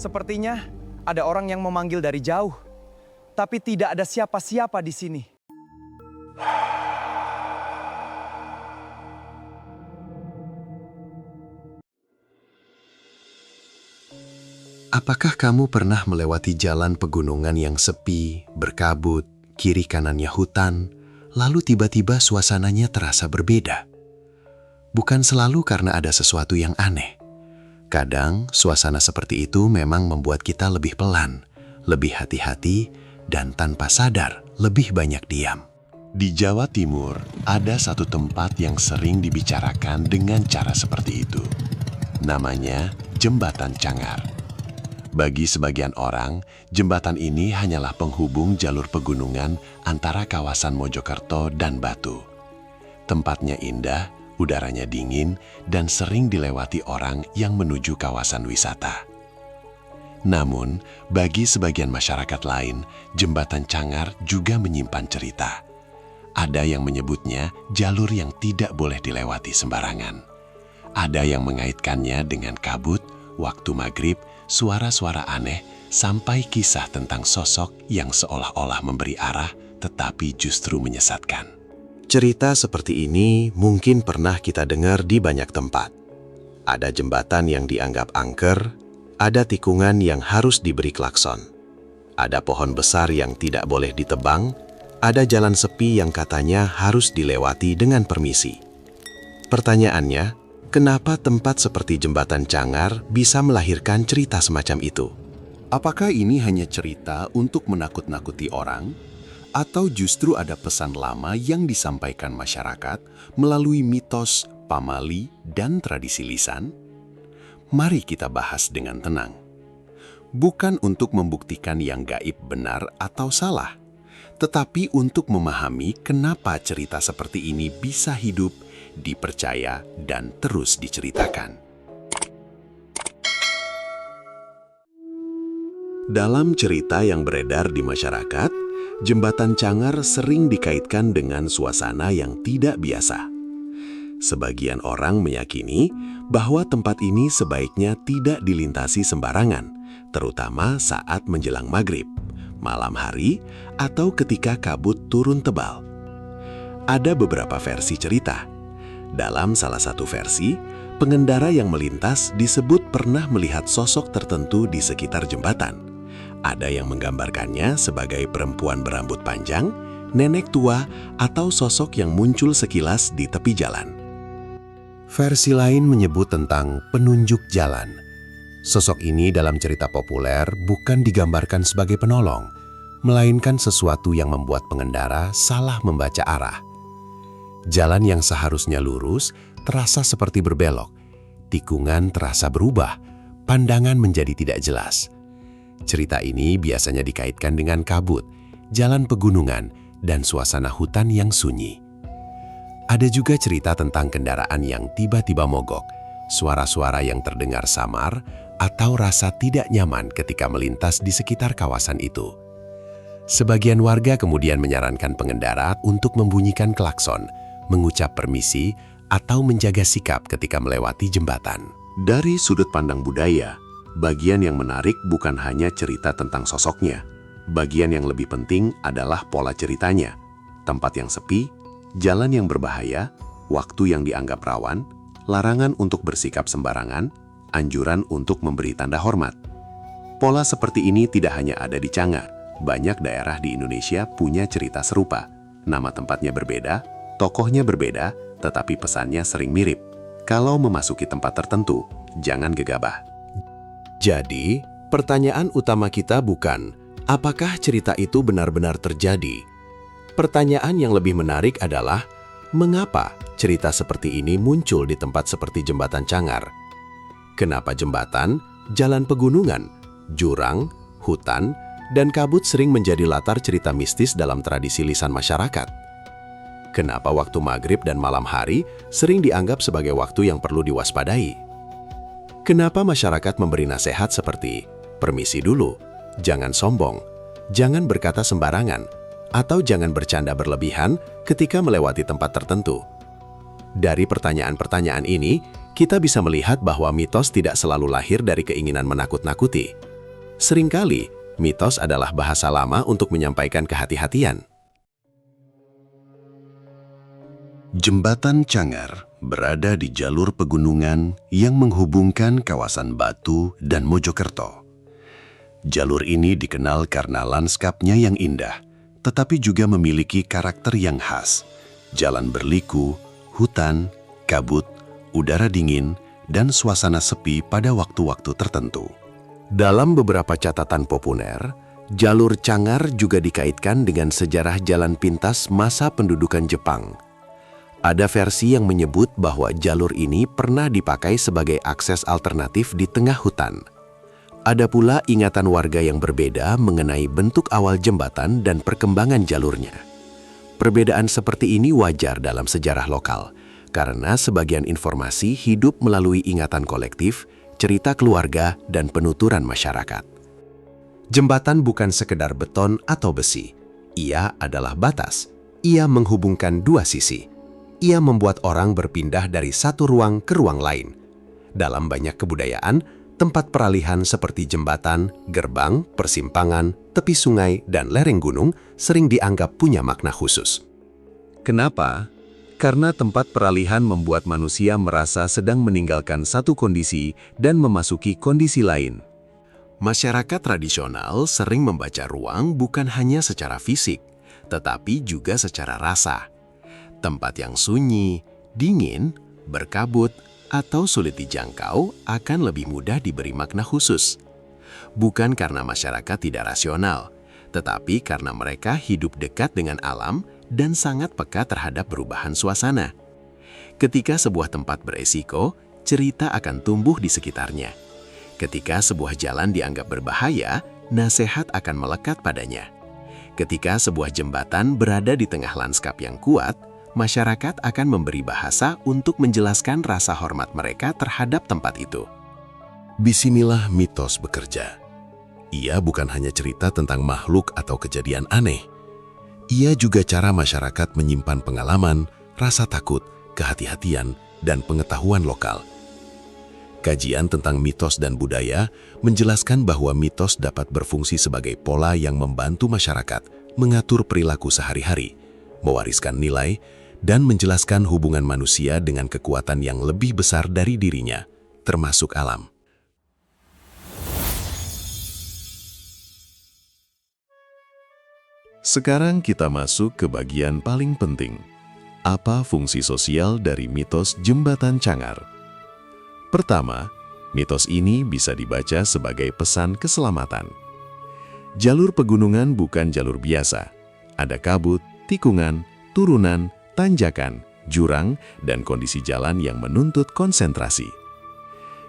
Sepertinya ada orang yang memanggil dari jauh, tapi tidak ada siapa-siapa di sini. Apakah kamu pernah melewati jalan pegunungan yang sepi, berkabut, kiri kanannya hutan, lalu tiba-tiba suasananya terasa berbeda? Bukan selalu karena ada sesuatu yang aneh. Kadang, suasana seperti itu memang membuat kita lebih pelan, lebih hati-hati, dan tanpa sadar lebih banyak diam. Di Jawa Timur, ada satu tempat yang sering dibicarakan dengan cara seperti itu. Namanya Jembatan Cangar. Bagi sebagian orang, jembatan ini hanyalah penghubung jalur pegunungan antara kawasan Mojokerto dan Batu. Tempatnya indah, udaranya dingin, dan sering dilewati orang yang menuju kawasan wisata. Namun, bagi sebagian masyarakat lain, Jembatan Cangar juga menyimpan cerita. Ada yang menyebutnya jalur yang tidak boleh dilewati sembarangan. Ada yang mengaitkannya dengan kabut, waktu maghrib, suara-suara aneh, sampai kisah tentang sosok yang seolah-olah memberi arah tetapi justru menyesatkan. Cerita seperti ini mungkin pernah kita dengar di banyak tempat. Ada jembatan yang dianggap angker, ada tikungan yang harus diberi klakson. Ada pohon besar yang tidak boleh ditebang, ada jalan sepi yang katanya harus dilewati dengan permisi. Pertanyaannya, kenapa tempat seperti Jembatan Cangar bisa melahirkan cerita semacam itu? Apakah ini hanya cerita untuk menakut-nakuti orang? Atau justru ada pesan lama yang disampaikan masyarakat melalui mitos, pamali, dan tradisi lisan? Mari kita bahas dengan tenang. Bukan untuk membuktikan yang gaib benar atau salah, tetapi untuk memahami kenapa cerita seperti ini bisa hidup, dipercaya, dan terus diceritakan. Dalam cerita yang beredar di masyarakat, Jembatan Cangar sering dikaitkan dengan suasana yang tidak biasa. Sebagian orang meyakini bahwa tempat ini sebaiknya tidak dilintasi sembarangan, terutama saat menjelang maghrib, malam hari, atau ketika kabut turun tebal. Ada beberapa versi cerita. Dalam salah satu versi, pengendara yang melintas disebut pernah melihat sosok tertentu di sekitar jembatan. Ada yang menggambarkannya sebagai perempuan berambut panjang, nenek tua, atau sosok yang muncul sekilas di tepi jalan. Versi lain menyebut tentang penunjuk jalan. Sosok ini dalam cerita populer bukan digambarkan sebagai penolong, melainkan sesuatu yang membuat pengendara salah membaca arah. Jalan yang seharusnya lurus terasa seperti berbelok, tikungan terasa berubah, pandangan menjadi tidak jelas. Cerita ini biasanya dikaitkan dengan kabut, jalan pegunungan, dan suasana hutan yang sunyi. Ada juga cerita tentang kendaraan yang tiba-tiba mogok, suara-suara yang terdengar samar, atau rasa tidak nyaman ketika melintas di sekitar kawasan itu. Sebagian warga kemudian menyarankan pengendara untuk membunyikan klakson, mengucap permisi, atau menjaga sikap ketika melewati jembatan. Dari sudut pandang budaya, bagian yang menarik bukan hanya cerita tentang sosoknya. Bagian yang lebih penting adalah pola ceritanya. Tempat yang sepi, jalan yang berbahaya, waktu yang dianggap rawan, larangan untuk bersikap sembarangan, anjuran untuk memberi tanda hormat. Pola seperti ini tidak hanya ada di Cangar. Banyak daerah di Indonesia punya cerita serupa. Nama tempatnya berbeda, tokohnya berbeda, tetapi pesannya sering mirip. Kalau memasuki tempat tertentu, jangan gegabah. Jadi, pertanyaan utama kita bukan, apakah cerita itu benar-benar terjadi? Pertanyaan yang lebih menarik adalah, mengapa cerita seperti ini muncul di tempat seperti Jembatan Cangar? Kenapa jembatan, jalan pegunungan, jurang, hutan, dan kabut sering menjadi latar cerita mistis dalam tradisi lisan masyarakat? Kenapa waktu maghrib dan malam hari sering dianggap sebagai waktu yang perlu diwaspadai? Kenapa masyarakat memberi nasihat seperti, permisi dulu, jangan sombong, jangan berkata sembarangan, atau jangan bercanda berlebihan ketika melewati tempat tertentu? Dari pertanyaan-pertanyaan ini, kita bisa melihat bahwa mitos tidak selalu lahir dari keinginan menakut-nakuti. Seringkali, mitos adalah bahasa lama untuk menyampaikan kehati-hatian. Jembatan Cangar berada di jalur pegunungan yang menghubungkan kawasan Batu dan Mojokerto. Jalur ini dikenal karena lanskapnya yang indah, tetapi juga memiliki karakter yang khas. Jalan berliku, hutan, kabut, udara dingin, dan suasana sepi pada waktu-waktu tertentu. Dalam beberapa catatan populer, jalur Cangar juga dikaitkan dengan sejarah jalan pintas masa pendudukan Jepang. Ada versi yang menyebut bahwa jalur ini pernah dipakai sebagai akses alternatif di tengah hutan. Ada pula ingatan warga yang berbeda mengenai bentuk awal jembatan dan perkembangan jalurnya. Perbedaan seperti ini wajar dalam sejarah lokal, karena sebagian informasi hidup melalui ingatan kolektif, cerita keluarga, dan penuturan masyarakat. Jembatan bukan sekedar beton atau besi. Ia adalah batas. Ia menghubungkan dua sisi. Ia membuat orang berpindah dari satu ruang ke ruang lain. Dalam banyak kebudayaan, tempat peralihan seperti jembatan, gerbang, persimpangan, tepi sungai, dan lereng gunung sering dianggap punya makna khusus. Kenapa? Karena tempat peralihan membuat manusia merasa sedang meninggalkan satu kondisi dan memasuki kondisi lain. Masyarakat tradisional sering membaca ruang bukan hanya secara fisik, tetapi juga secara rasa. Tempat yang sunyi, dingin, berkabut, atau sulit dijangkau akan lebih mudah diberi makna khusus. Bukan karena masyarakat tidak rasional, tetapi karena mereka hidup dekat dengan alam dan sangat peka terhadap perubahan suasana. Ketika sebuah tempat beresiko, cerita akan tumbuh di sekitarnya. Ketika sebuah jalan dianggap berbahaya, nasihat akan melekat padanya. Ketika sebuah jembatan berada di tengah lanskap yang kuat, masyarakat akan memberi bahasa untuk menjelaskan rasa hormat mereka terhadap tempat itu. Bismillah mitos bekerja. Ia bukan hanya cerita tentang makhluk atau kejadian aneh. Ia juga cara masyarakat menyimpan pengalaman, rasa takut, kehati-hatian, dan pengetahuan lokal. Kajian tentang mitos dan budaya menjelaskan bahwa mitos dapat berfungsi sebagai pola yang membantu masyarakat mengatur perilaku sehari-hari, mewariskan nilai, dan menjelaskan hubungan manusia dengan kekuatan yang lebih besar dari dirinya, termasuk alam. Sekarang kita masuk ke bagian paling penting. Apa fungsi sosial dari mitos Jembatan Cangar? Pertama, mitos ini bisa dibaca sebagai pesan keselamatan. Jalur pegunungan bukan jalur biasa. Ada kabut, tikungan, turunan, tanjakan, jurang, dan kondisi jalan yang menuntut konsentrasi.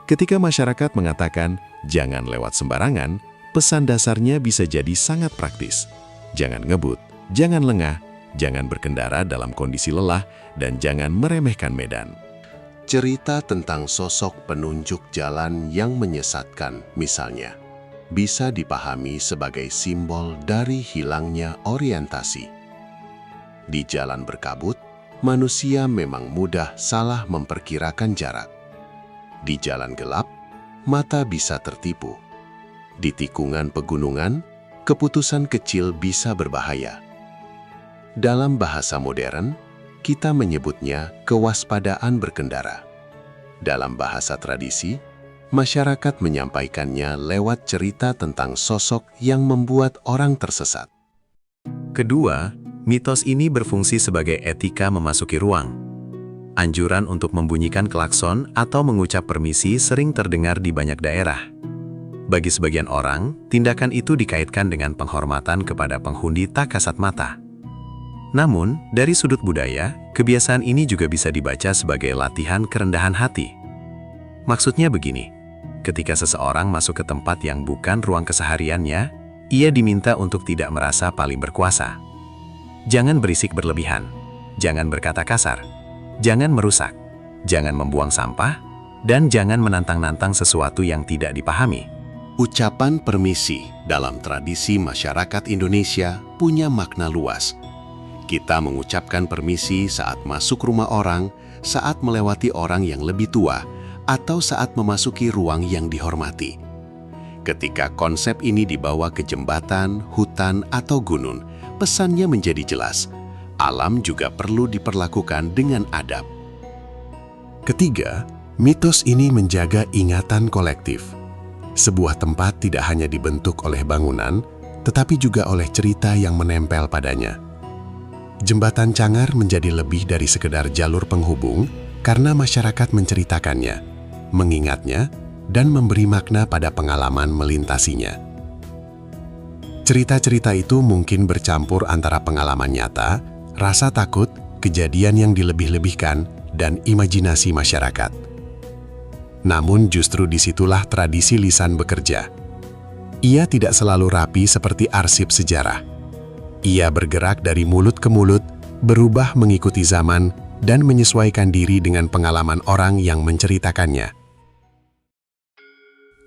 Ketika masyarakat mengatakan, jangan lewat sembarangan, pesan dasarnya bisa jadi sangat praktis. Jangan ngebut, jangan lengah, jangan berkendara dalam kondisi lelah, dan jangan meremehkan medan. Cerita tentang sosok penunjuk jalan yang menyesatkan, misalnya, bisa dipahami sebagai simbol dari hilangnya orientasi. Di jalan berkabut, manusia memang mudah salah memperkirakan jarak. Di jalan gelap, mata bisa tertipu. Di tikungan pegunungan, keputusan kecil bisa berbahaya. Dalam bahasa modern, kita menyebutnya kewaspadaan berkendara. Dalam bahasa tradisi, masyarakat menyampaikannya lewat cerita tentang sosok yang membuat orang tersesat. Kedua, mitos ini berfungsi sebagai etika memasuki ruang. Anjuran untuk membunyikan klakson atau mengucap permisi sering terdengar di banyak daerah. Bagi sebagian orang, tindakan itu dikaitkan dengan penghormatan kepada penghuni tak kasat mata. Namun, dari sudut budaya, kebiasaan ini juga bisa dibaca sebagai latihan kerendahan hati. Maksudnya begini, ketika seseorang masuk ke tempat yang bukan ruang kesehariannya, ia diminta untuk tidak merasa paling berkuasa. Jangan berisik berlebihan, jangan berkata kasar, jangan merusak, jangan membuang sampah, dan jangan menantang-nantang sesuatu yang tidak dipahami. Ucapan permisi dalam tradisi masyarakat Indonesia punya makna luas. Kita mengucapkan permisi saat masuk rumah orang, saat melewati orang yang lebih tua, atau saat memasuki ruang yang dihormati. Ketika konsep ini dibawa ke jembatan, hutan, atau gunung, pesannya menjadi jelas. Alam juga perlu diperlakukan dengan adab. Ketiga, mitos ini menjaga ingatan kolektif. Sebuah tempat tidak hanya dibentuk oleh bangunan, tetapi juga oleh cerita yang menempel padanya. Jembatan Cangar menjadi lebih dari sekedar jalur penghubung karena masyarakat menceritakannya, mengingatnya, dan memberi makna pada pengalaman melintasinya. Cerita-cerita itu mungkin bercampur antara pengalaman nyata, rasa takut, kejadian yang dilebih-lebihkan, dan imajinasi masyarakat. Namun justru disitulah tradisi lisan bekerja. Ia tidak selalu rapi seperti arsip sejarah. Ia bergerak dari mulut ke mulut, berubah mengikuti zaman, dan menyesuaikan diri dengan pengalaman orang yang menceritakannya.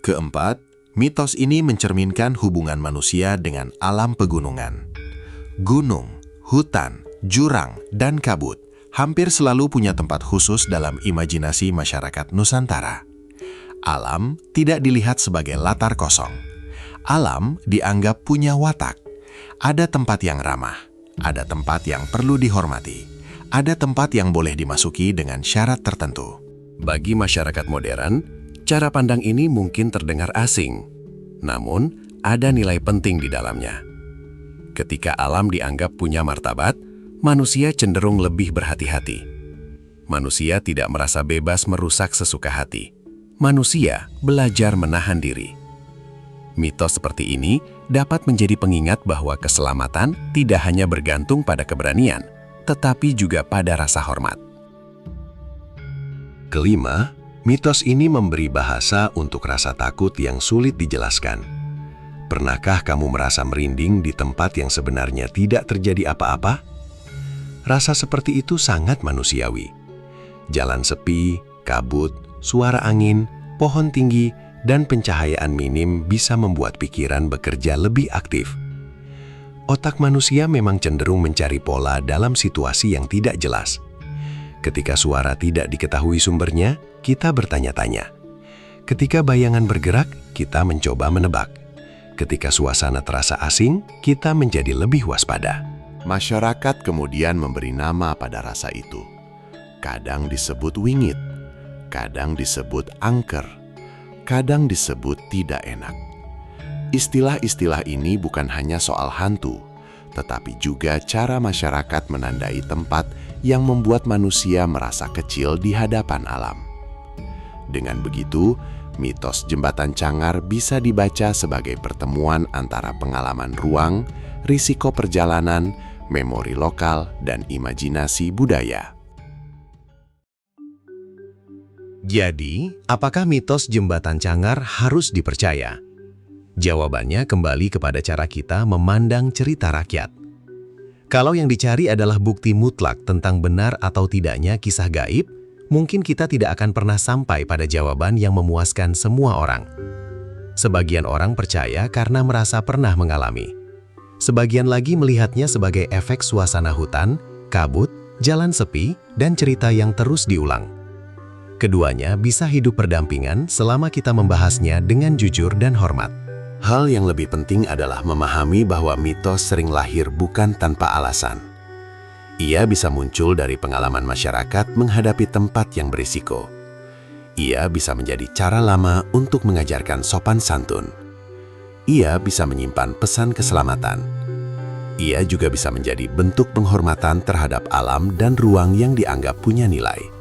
Keempat, mitos ini mencerminkan hubungan manusia dengan alam pegunungan. Gunung, hutan, jurang, dan kabut hampir selalu punya tempat khusus dalam imajinasi masyarakat Nusantara. Alam tidak dilihat sebagai latar kosong. Alam dianggap punya watak. Ada tempat yang ramah, ada tempat yang perlu dihormati, ada tempat yang boleh dimasuki dengan syarat tertentu. Bagi masyarakat modern, cara pandang ini mungkin terdengar asing, namun ada nilai penting di dalamnya. Ketika alam dianggap punya martabat, manusia cenderung lebih berhati-hati. Manusia tidak merasa bebas merusak sesuka hati. Manusia belajar menahan diri. Mitos seperti ini dapat menjadi pengingat bahwa keselamatan tidak hanya bergantung pada keberanian, tetapi juga pada rasa hormat. Kelima, mitos ini memberi bahasa untuk rasa takut yang sulit dijelaskan. Pernahkah kamu merasa merinding di tempat yang sebenarnya tidak terjadi apa-apa? Rasa seperti itu sangat manusiawi. Jalan sepi, kabut, suara angin, pohon tinggi, dan pencahayaan minim bisa membuat pikiran bekerja lebih aktif. Otak manusia memang cenderung mencari pola dalam situasi yang tidak jelas. Ketika suara tidak diketahui sumbernya, kita bertanya-tanya. Ketika bayangan bergerak, kita mencoba menebak. Ketika suasana terasa asing, kita menjadi lebih waspada. Masyarakat kemudian memberi nama pada rasa itu. Kadang disebut wingit, kadang disebut angker, kadang disebut tidak enak. Istilah-istilah ini bukan hanya soal hantu, tetapi juga cara masyarakat menandai tempat yang membuat manusia merasa kecil di hadapan alam. Dengan begitu, mitos Jembatan Cangar bisa dibaca sebagai pertemuan antara pengalaman ruang, risiko perjalanan, memori lokal, dan imajinasi budaya. Jadi, apakah mitos Jembatan Cangar harus dipercaya? Jawabannya kembali kepada cara kita memandang cerita rakyat. Kalau yang dicari adalah bukti mutlak tentang benar atau tidaknya kisah gaib, mungkin kita tidak akan pernah sampai pada jawaban yang memuaskan semua orang. Sebagian orang percaya karena merasa pernah mengalami. Sebagian lagi melihatnya sebagai efek suasana hutan, kabut, jalan sepi, dan cerita yang terus diulang. Keduanya bisa hidup berdampingan selama kita membahasnya dengan jujur dan hormat. Hal yang lebih penting adalah memahami bahwa mitos sering lahir bukan tanpa alasan. Ia bisa muncul dari pengalaman masyarakat menghadapi tempat yang berisiko. Ia bisa menjadi cara lama untuk mengajarkan sopan santun. Ia bisa menyimpan pesan keselamatan. Ia juga bisa menjadi bentuk penghormatan terhadap alam dan ruang yang dianggap punya nilai.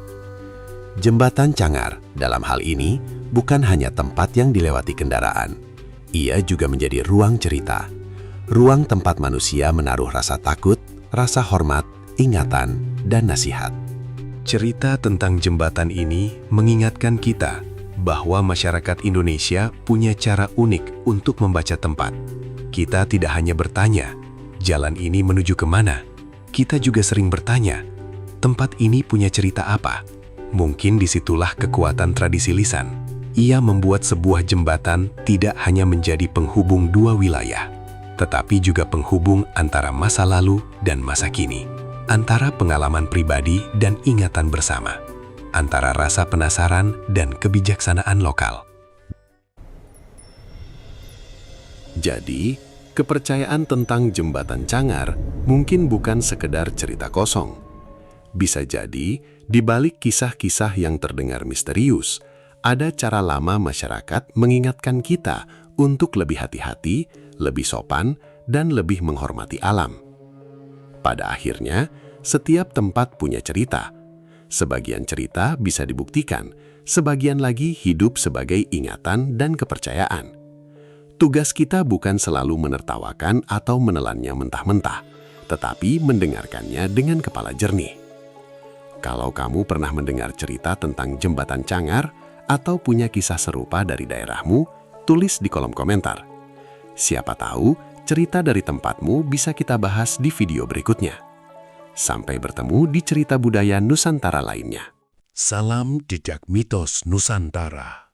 Jembatan Cangar dalam hal ini bukan hanya tempat yang dilewati kendaraan. Ia juga menjadi ruang cerita, ruang tempat manusia menaruh rasa takut, rasa hormat, ingatan, dan nasihat. Cerita tentang jembatan ini mengingatkan kita bahwa masyarakat Indonesia punya cara unik untuk membaca tempat. Kita tidak hanya bertanya, jalan ini menuju kemana? Kita juga sering bertanya, tempat ini punya cerita apa? Mungkin disitulah kekuatan tradisi lisan. Ia membuat sebuah jembatan tidak hanya menjadi penghubung dua wilayah, tetapi juga penghubung antara masa lalu dan masa kini, antara pengalaman pribadi dan ingatan bersama, antara rasa penasaran dan kebijaksanaan lokal. Jadi, kepercayaan tentang jembatan Cangar mungkin bukan sekedar cerita kosong. Bisa jadi, di balik kisah-kisah yang terdengar misterius, ada cara lama masyarakat mengingatkan kita untuk lebih hati-hati, lebih sopan, dan lebih menghormati alam. Pada akhirnya, setiap tempat punya cerita. Sebagian cerita bisa dibuktikan, sebagian lagi hidup sebagai ingatan dan kepercayaan. Tugas kita bukan selalu menertawakan atau menelannya mentah-mentah, tetapi mendengarkannya dengan kepala jernih. Kalau kamu pernah mendengar cerita tentang jembatan Cangar atau punya kisah serupa dari daerahmu, tulis di kolom komentar. Siapa tahu, cerita dari tempatmu bisa kita bahas di video berikutnya. Sampai bertemu di cerita budaya Nusantara lainnya. Salam jejak mitos Nusantara.